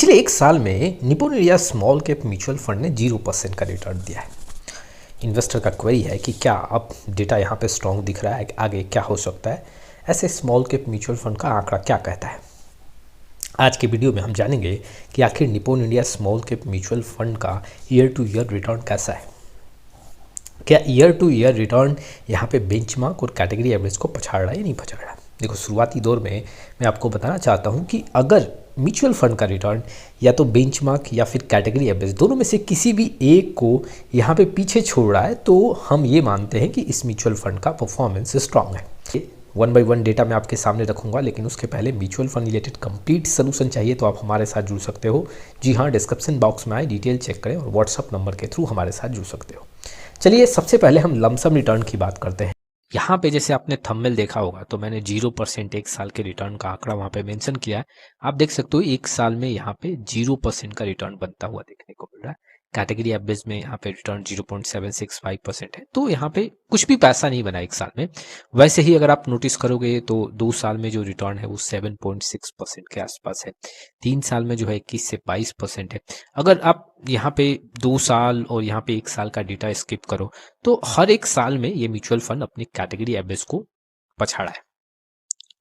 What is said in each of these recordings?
पिछले एक साल में निपुण India small cap mutual fund ने 0% का रिटर्न दिया है। इन्वेस्टर का क्वेरी है कि क्या अब डेटा यहाँ पे स्ट्रॉन्ग दिख रहा है, आगे क्या हो सकता है, ऐसे स्मॉल कैप म्यूचुअल फंड का आंकड़ा क्या कहता है। आज के वीडियो में हम जानेंगे कि आखिर निपुण India small cap mutual fund का ईयर टू ईयर रिटर्न कैसा है। क्या ईयर टू ईयर रिटर्न यहाँ पे बेंचमार्क और कैटेगरी एवरेज को पछाड़ रहा है या नहीं पछाड़ रहा है। देखो, शुरुआती दौर में मैं आपको बताना चाहता हूँ कि अगर म्यूचुअल फंड का रिटर्न या तो बेंचमार्क या फिर कैटेगरी एवरेज दोनों में से किसी भी एक को यहाँ पे पीछे छोड़ रहा है तो हम ये मानते हैं कि इस म्यूचुअल फंड का परफॉर्मेंस स्ट्रांग है। वन बाय वन डेटा मैं आपके सामने रखूंगा, लेकिन उसके पहले mutual fund related complete solution चाहिए तो आप हमारे साथ जुड़ सकते हो। जी हाँ, डिस्क्रिप्शन बॉक्स में आए, डिटेल चेक करें और व्हाट्सअप नंबर के थ्रू हमारे साथ जुड़ सकते हो। चलिए, सबसे पहले हम लमसम रिटर्न की बात करते हैं। यहाँ पे जैसे आपने थंबनेल देखा होगा तो मैंने 0% एक साल के रिटर्न का आंकड़ा वहाँ पे मेंशन किया है। आप देख सकते हो एक साल में यहाँ पे 0% का रिटर्न बनता हुआ देखने को मिल रहा है। कैटेगरी एवरेज में यहाँ पे रिटर्न 0.765% है, तो यहाँ पे कुछ भी पैसा नहीं बना एक साल में। वैसे ही अगर आप नोटिस करोगे तो 2 साल में जो रिटर्न है वो 7.6% के आसपास है। 3 साल में जो है 21 से 22% है। अगर आप यहाँ पे 2 साल और यहाँ पे 1 साल का डेटा स्किप करो तो हर एक साल में ये म्यूचुअल फंड अपनी कैटेगरी एवरेज को पछाड़ा है।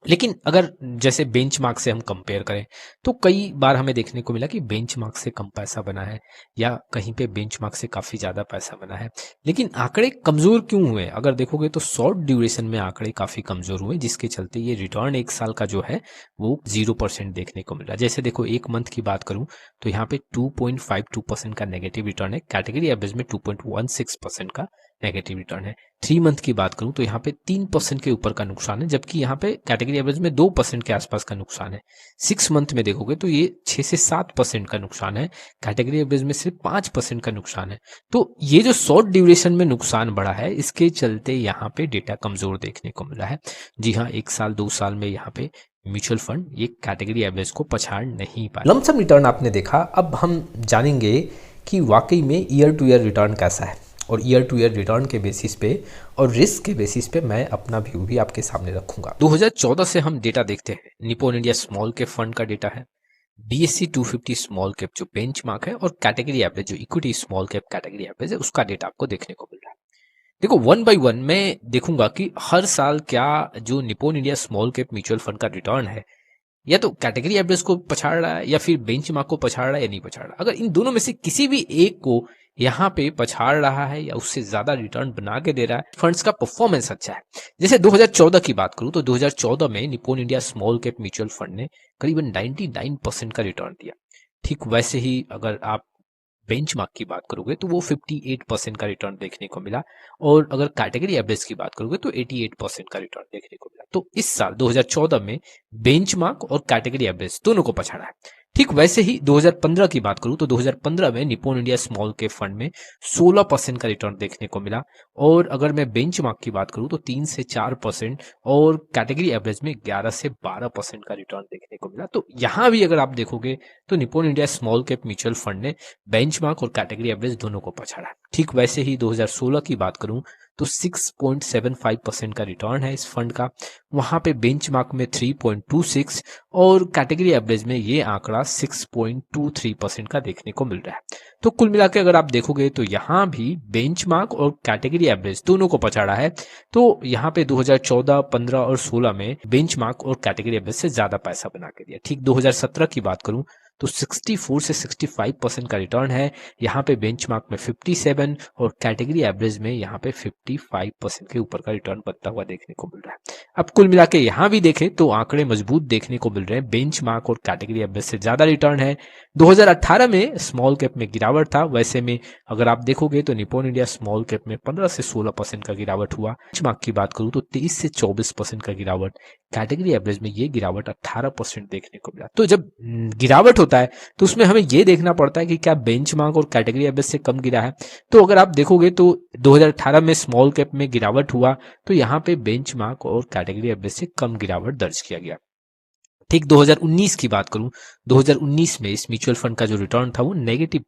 लेकिन अगर जैसे बेंचमार्क से हम कंपेयर करें तो कई बार हमें देखने को मिला कि बेंचमार्क से कम पैसा बना है या कहीं पे बेंचमार्क से काफ़ी ज़्यादा पैसा बना है। लेकिन आंकड़े कमज़ोर क्यों हुए? अगर देखोगे तो शॉर्ट ड्यूरेशन में आंकड़े काफ़ी कमज़ोर हुए, जिसके चलते ये रिटर्न एक साल का जो है वो 0% देखने को मिल रहा है। जैसे देखो, एक मंथ की बात करूं तो यहाँ पे 2.52% का नेगेटिव रिटर्न है। कैटेगरी एवरेज में 2.16% का नेगेटिव रिटर्न है। 3 मंथ की बात करूं तो यहाँ पे 3% के ऊपर का नुकसान है, जबकि यहाँ पे कैटेगरी एवरेज में 2% के आसपास का नुकसान है। 6 मंथ में देखोगे तो ये 6 से 7% का नुकसान है। कैटेगरी एवरेज में सिर्फ 5% का नुकसान है। तो ये जो शॉर्ट ड्यूरेशन में नुकसान बढ़ा है, इसके चलते यहाँ पे डेटा कमजोर देखने को मिला है। जी हाँ, 1 साल 2 साल में यहाँ पे म्यूचुअल फंड ये कैटेगरी एवरेज को पछाड़ नहीं पाए। लमसम रिटर्न आपने देखा, अब हम जानेंगे कि वाकई में ईयर टू ईयर रिटर्न कैसा है। और ईयर टू ईयर रिटर्न के बेसिस पे और रिस्क के बेसिस पे मैं अपना व्यू भी आपके सामने रखूंगा। 2014 से हम डेटा देखते हैं। निपुण इंडिया स्मॉल कैप फंड का डेटा है, BSE 250 स्मॉल कैप जो बेंचमार्क है, और कैटेगरी एवरेज जो equity small cap category average है, उसका डेटा आपको देखने को मिल रहा है। देखो, वन बाय वन मैं देखूंगा कि हर साल क्या जो निपुण India small cap mutual fund का रिटर्न है या तो कैटेगरी एवरेज को पछाड़ रहा है या फिर बेंचमार्क को पछाड़ रहा है या नहीं पछाड़ रहा। अगर इन दोनों में से किसी भी एक को यहाँ पे पछाड़ रहा है या उससे ज्यादा रिटर्न बना के दे रहा है, फंड्स का परफॉर्मेंस अच्छा है। जैसे 2014 की बात करूं तो 2014 में निपुण India small cap mutual fund ने करीबन 99% का रिटर्न दिया। ठीक वैसे ही अगर आप बेंचमार्क की बात करोगे तो वो 58% का रिटर्न देखने को मिला, और अगर कैटेगरी एवरेज की बात करोगे तो 88% का रिटर्न देखने को मिला। तो इस साल 2014 में बेंचमार्क और कैटेगरी एवरेज दोनों को पछाड़ा है। ठीक वैसे ही 2015 की बात करूं तो 2015 में निपुण इंडिया स्मॉल कैप फंड में 16% का रिटर्न देखने को मिला, और अगर मैं बेंचमार्क की बात करूं तो 3 से 4% और कैटेगरी एवरेज में 11 से 12% का रिटर्न देखने को मिला। तो यहां भी अगर आप देखोगे तो निपुण India small cap mutual fund ने बेंचमार्क और कैटेगरी एवरेज दोनों को पछाड़ा है। ठीक वैसे ही 2016 की बात करूं तो 6.75% का रिटर्न है इस फंड का। वहां पे बेंचमार्क में 3.26 और कैटेगरी एवरेज में ये आंकड़ा 6.23% का देखने को मिल रहा है। तो कुल मिला के अगर आप देखोगे तो यहाँ भी बेंचमार्क और कैटेगरी एवरेज दोनों को पछाड़ा है। तो यहाँ पे 2014, 15 और 16 में बेंचमार्क और कैटेगरी एवरेज से ज्यादा पैसा बना के दिया। ठीक 2017 की बात करूं तो 64 से 65% का रिटर्न है। यहाँ पे बेंचमार्क में 57 और कैटेगरी एवरेज में यहाँ पे 55% के ऊपर का रिटर्न बनता हुआ देखने को मिल रहा है। अब कुल मिला के यहाँ भी देखें तो आंकड़े मजबूत देखने को मिल रहे हैं। बेंचमार्क और कैटेगरी एवरेज से ज्यादा रिटर्न है। 2018 में स्मॉल कैप में गिरावट था, वैसे में अगर आप देखोगे तो निपुण इंडिया स्मॉल कैप में 15 से 16% का गिरावट हुआ। बेंचमार्क की बात करूं तो 23 से 24% का गिरावट। कैटेगरी एवरेज में ये गिरावट 18% देखने को मिला। तो जब गिरावट होता है तो उसमें हमें ये देखना पड़ता है कि क्या बेंचमार्क और कैटेगरी एवरेज से कम गिरा है। तो अगर आप देखोगे तो 2018 में स्मॉल कैप में गिरावट हुआ तो यहाँ पे बेंचमार्क और कैटेगरी एवरेज से कम गिरावट दर्ज किया गया। ठीक 2019 की बात करूं, 2019 में इस म्यूचुअल फंड का जो रिटर्न था वो नेगेटिव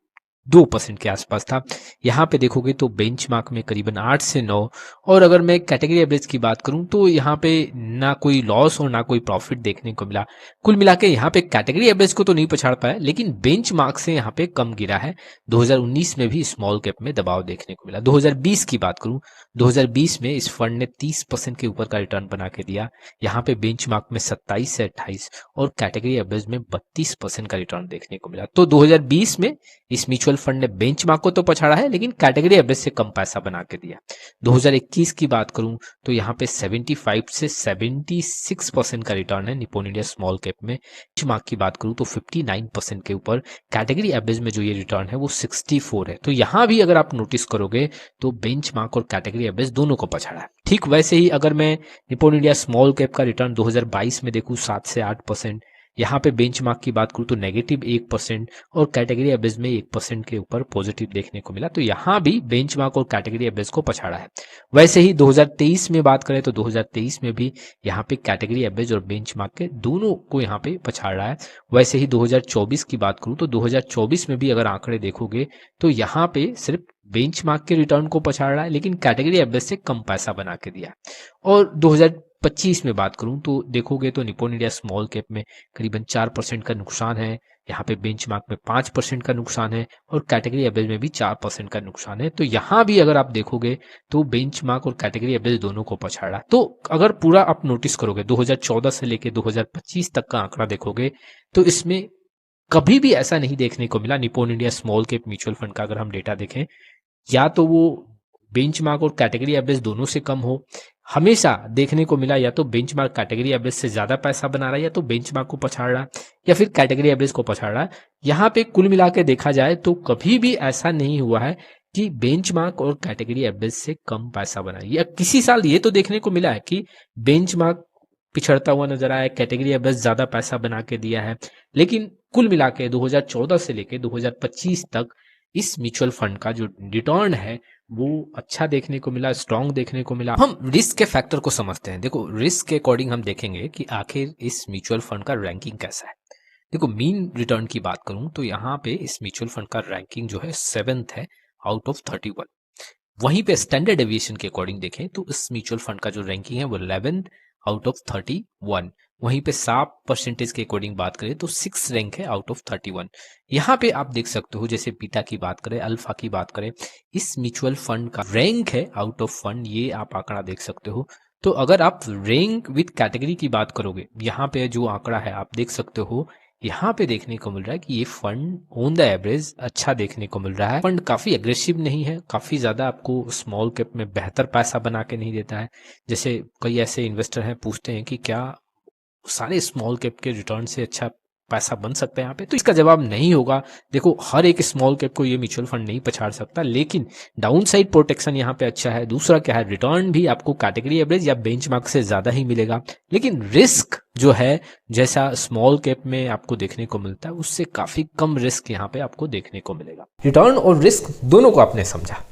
2% के आसपास था। यहाँ पे देखोगे तो बेंचमार्क में करीबन 8 से 9। और अगर मैं कैटेगरी एवरेज की बात करूं तो यहाँ पे ना कोई लॉस और ना कोई प्रॉफिट देखने को मिला। कुल मिला के यहाँ पे कैटेगरी एवरेज को तो नहीं पछाड़ पाया, लेकिन बेंचमार्क से यहाँ पे कम गिरा है। 2019 में भी स्मॉल कैप में दबाव देखने को मिला। 2020 की बात करूं, 2020 में इस फंड ने 30% के ऊपर का रिटर्न बना के दिया। यहाँ पे बेंचमार्क में 27 से 28 और कैटेगरी एवरेज में 32% का रिटर्न देखने को मिला। तो 2020 में इस म्यूचुअल फंड ने बेंचमार्क को तो पछाड़ा है, लेकिन कैटेगरी एवरेज से कम पैसा बना के दिया। 2021 की बात करूं तो यहाँ पे 75 से 76% का रिटर्न है निप्पॉन इंडिया स्मॉल कैप में। बेंचमार्क की बात करूं तो 59% के ऊपर, कैटेगरी एवरेज में जो ये रिटर्न है वो 64 है। तो यहाँ भी अगर आप नोटिस करोगे तो बेंचमार्क और कैटेगरी एवरेज दोनों को पछाड़ा है। ठीक वैसे ही अगर मैं निप्पॉन इंडिया स्मॉल कैप का रिटर्न 2022 में देखूं 7 से 8%, यहाँ पे बेंचमार्क की बात करूं तो -1% और कैटेगरी एवरेज में 1% के ऊपर पॉजिटिव देखने को मिला। तो यहाँ भी बेंचमार्क और कैटेगरी एवरेज को पछाड़ा है। वैसे ही 2023 में बात करें तो 2023 में भी यहाँ पे कैटेगरी एवरेज और बेंचमार्क के दोनों को यहाँ पे पछाड़ रहा है। वैसे ही 2024 की बात करूं तो 2024 में भी अगर आंकड़े देखोगे तो यहाँ पे सिर्फ बेंचमार्क के रिटर्न को पछाड़ रहा है, लेकिन कैटेगरी एवरेज से कम पैसा बना के दिया। और 2025 में बात करूं तो देखोगे तो निप्पॉन इंडिया स्मॉल कैप में करीबन 4% का नुकसान है, यहाँ पे बेंचमार्क में 5% का नुकसान है और कैटेगरी एवरेज में भी 4% का नुकसान है। तो यहाँ भी अगर आप देखोगे तो बेंचमार्क और कैटेगरी एवरेज दोनों को पछाड़ा। तो अगर पूरा आप नोटिस करोगे 2014 से लेके 2025 तक का आंकड़ा देखोगे तो इसमें कभी भी ऐसा नहीं देखने को मिला। Nippon India small cap mutual fund का अगर हम डेटा देखें, या तो वो बेंचमार्क और कैटेगरी एवरेज दोनों से कम हो, हमेशा देखने को मिला या तो बेंचमार्क कैटेगरी एवरेज से ज्यादा पैसा बना रहा है, या तो बेंचमार्क को पछाड़ रहा है, या फिर कैटेगरी एवरेज को पछाड़ रहा है। यहाँ पे कुल मिला के देखा जाए तो कभी भी ऐसा नहीं हुआ है कि बेंचमार्क और कैटेगरी एवरेज से कम पैसा बना, या किसी साल ये तो देखने को मिला है कि बेंचमार्क पिछड़ता हुआ नजर आया, कैटेगरी एवरेज ज्यादा पैसा बना के दिया है। लेकिन कुल मिला के 2014 से लेके 2025 तक इस म्यूचुअल फंड का जो रिटर्न है वो अच्छा देखने को मिला, स्ट्रांग देखने को मिला। हम रिस्क के फैक्टर को समझते हैं। देखो, रिस्क के अकॉर्डिंग हम देखेंगे कि आखिर इस म्यूचुअल फंड का रैंकिंग कैसा है। देखो, मीन रिटर्न की बात करूं तो यहाँ पे इस म्यूचुअल फंड का रैंकिंग जो है 7th है आउट ऑफ 31। वहीं पे स्टैंडर्ड डेविएशन के अकॉर्डिंग देखें तो इस म्यूचुअल फंड का जो रैंकिंग है वो 11th आउट ऑफ 31। वहीं पे SHARP परसेंटेज के अकॉर्डिंग बात करें तो 6 रैंक है आउट ऑफ 31। यहाँ पे आप देख सकते हो, जैसे बीटा की बात करें, अल्फा की बात करें, इस म्यूचुअल फंड का रैंक है आउट ऑफ फंड, ये आप आंकड़ा देख सकते हो। तो अगर आप रैंक विद कैटेगरी की बात करोगे, यहाँ पे जो आंकड़ा है आप देख सकते हो, यहाँ पे देखने को मिल रहा है कि ये फंड ऑन द एवरेज अच्छा देखने को मिल रहा है। फंड काफी एग्रेसिव नहीं है, काफी ज्यादा आपको स्मॉल कैप में बेहतर पैसा बना के नहीं देता है। जैसे कई ऐसे इन्वेस्टर हैं पूछते हैं कि क्या सारे स्मॉल कैप के रिटर्न से अच्छा पैसा बन सकता है यहाँ पे, तो इसका जवाब नहीं होगा। देखो, हर एक स्मॉल कैप को ये म्यूचुअल फंड नहीं पछाड़ सकता, लेकिन डाउन साइड प्रोटेक्शन यहाँ पे अच्छा है। दूसरा क्या है, रिटर्न भी आपको कैटेगरी एवरेज या बेंचमार्क से ज्यादा ही मिलेगा, लेकिन रिस्क जो है जैसा स्मॉल कैप में आपको देखने को मिलता है उससे काफी कम रिस्क यहाँ पे आपको देखने को मिलेगा। रिटर्न और रिस्क दोनों को आपने समझा।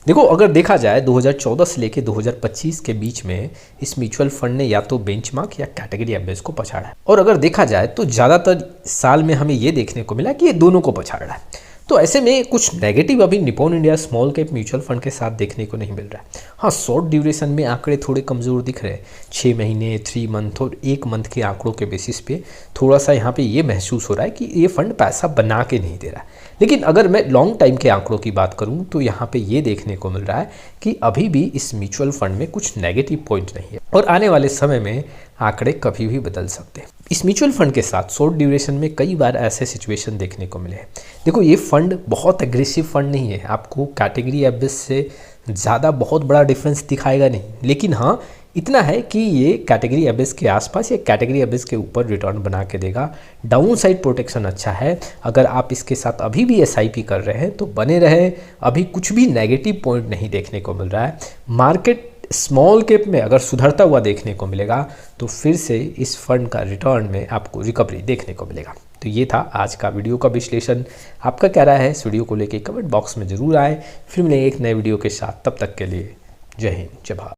देखो, अगर देखा जाए 2014 से लेके 2025 के बीच में इस म्यूचुअल फंड ने या तो बेंचमार्क या कैटेगरी एवरेज को पछाड़ा है, और अगर देखा जाए तो ज़्यादातर साल में हमें ये देखने को मिला कि ये दोनों को पछाड़ रहा है। तो ऐसे में कुछ नेगेटिव अभी Nippon India small cap mutual fund के साथ देखने को नहीं मिल रहा है। हाँ, शॉर्ट ड्यूरेशन में आंकड़े थोड़े कमज़ोर दिख रहे हैं। 6 महीने, 3 मंथ और 1 मंथ के आंकड़ों के बेसिस पे थोड़ा सा यहाँ पे ये महसूस हो रहा है कि ये फंड पैसा बना के नहीं दे रहा है। लेकिन अगर मैं लॉन्ग टाइम के आंकड़ों की बात करूँ तो यहाँ पे ये देखने को मिल रहा है कि अभी भी इस म्यूचुअल फंड में कुछ नेगेटिव पॉइंट नहीं है, और आने वाले समय में आंकड़े कभी भी बदल सकते हैं। इस म्यूचुअल फंड के साथ शॉर्ट ड्यूरेशन में कई बार ऐसे सिचुएशन देखने को मिले हैं। देखो, ये फंड बहुत एग्रेसिव फंड नहीं है, आपको कैटेगरी एवरेज से ज़्यादा बहुत बड़ा डिफरेंस दिखाएगा नहीं, लेकिन हाँ इतना है कि ये कैटेगरी एवरेज के आसपास या कैटेगरी एवरेज के ऊपर रिटर्न बना के देगा। डाउन साइड प्रोटेक्शन अच्छा है। अगर आप इसके साथ अभी भी SIP कर रहे हैं तो बने रहे, अभी कुछ भी नेगेटिव पॉइंट नहीं देखने को मिल रहा है। मार्केट स्मॉल कैप में अगर सुधरता हुआ देखने को मिलेगा तो फिर से इस फंड का रिटर्न में आपको रिकवरी देखने को मिलेगा। तो ये था आज का वीडियो का विश्लेषण। आपका क्या राय है इस वीडियो को लेके कमेंट बॉक्स में जरूर आए। फिर मिलेंगे एक नए वीडियो के साथ, तब तक के लिए जय हिंद, जय भारत।